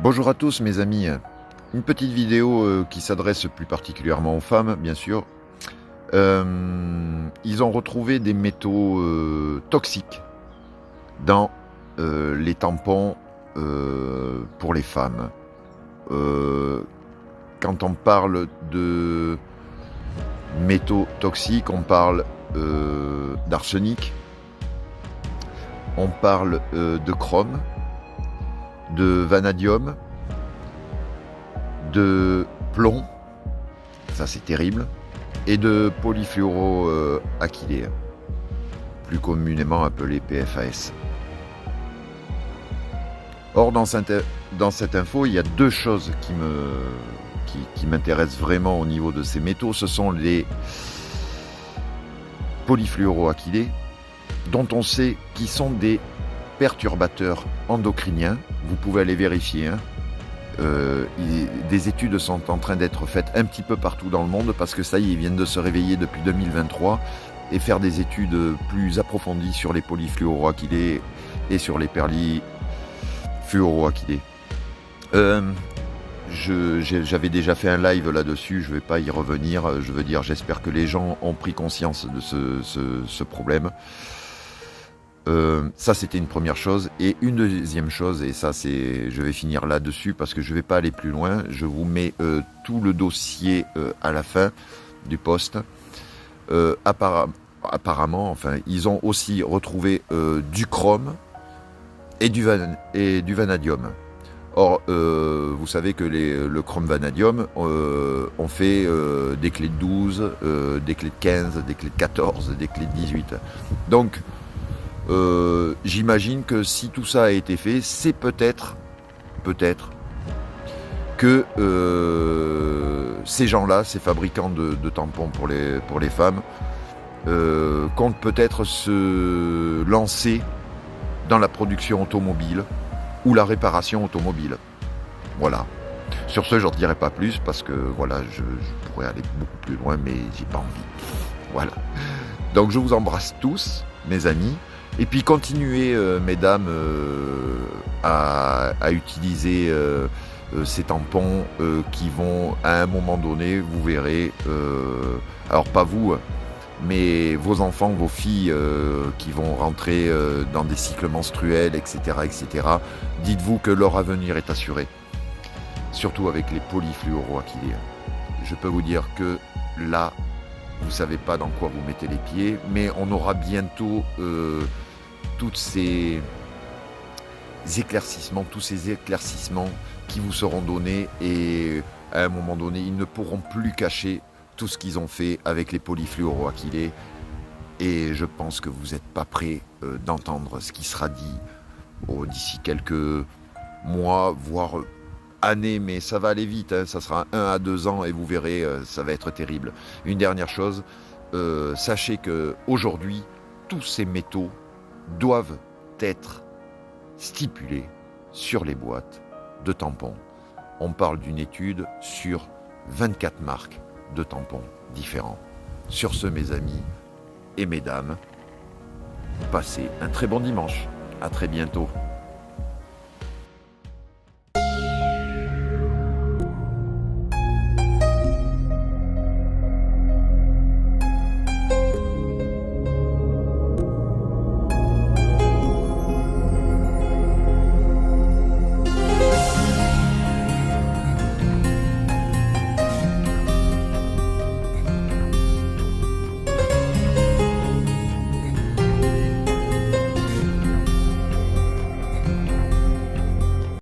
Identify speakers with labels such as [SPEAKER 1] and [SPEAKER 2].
[SPEAKER 1] Bonjour à tous mes amis, une petite vidéo qui s'adresse plus particulièrement aux femmes bien sûr. Ils ont retrouvé des métaux toxiques dans les tampons pour les femmes. Quand on parle de métaux toxiques, on parle d'arsenic, on parle de chrome, de vanadium, de plomb, ça c'est terrible, et de polyfluoroalkylé, plus communément appelé PFAS. Or dans cette info, il y a deux choses qui m'intéressent vraiment au niveau de ces métaux. Ce sont les polyfluoroalkylés, dont on sait qu'ils sont des perturbateurs endocriniens. Vous pouvez aller vérifier. Des études sont en train d'être faites un petit peu partout dans le monde parce que ça y est, ils viennent de se réveiller depuis 2023 et faire des études plus approfondies sur les polyfluoroalkylés et sur les perfluoroalkylés. J'avais déjà fait un live là-dessus, je ne vais pas y revenir. Je veux dire, j'espère que les gens ont pris conscience de ce problème. Ça c'était une première chose, et une deuxième chose, et ça c'est, je vais finir là-dessus parce que je vais pas aller plus loin. Je vous mets tout le dossier à la fin du post. Apparemment, enfin, ils ont aussi retrouvé du chrome et du vanadium. Or, vous savez que le chrome vanadium, on fait des clés de 12, des clés de 15, des clés de 14, des clés de 18. Donc, j'imagine que si tout ça a été fait, c'est peut-être que ces gens-là, ces fabricants de tampons pour les femmes, comptent peut-être se lancer dans la production automobile ou la réparation automobile. Voilà. Sur ce, j'en dirai pas plus parce que voilà, je pourrais aller beaucoup plus loin, mais j'ai pas envie. Voilà. Donc je vous embrasse tous, mes amis. Et puis continuez, mesdames, à utiliser ces tampons qui vont, à un moment donné, vous verrez, alors pas vous, mais vos enfants, vos filles qui vont rentrer dans des cycles menstruels, etc., etc. Dites-vous que leur avenir est assuré, surtout avec les polyfluoroalkylés. Je peux vous dire que là, vous ne savez pas dans quoi vous mettez les pieds, mais on aura bientôt tous ces éclaircissements qui vous seront donnés, et à un moment donné, ils ne pourront plus cacher tout ce qu'ils ont fait avec les polyfluoroalkylés, et je pense que vous n'êtes pas prêts d'entendre ce qui sera dit d'ici quelques mois, voire années, mais ça va aller vite, hein, ça sera 1 à 2 ans et vous verrez, ça va être terrible. Une dernière chose, sachez que aujourd'hui, tous ces métaux doivent être stipulés sur les boîtes de tampons. On parle d'une étude sur 24 marques de tampons différents. Sur ce, mes amis et mesdames, passez un très bon dimanche. À très bientôt.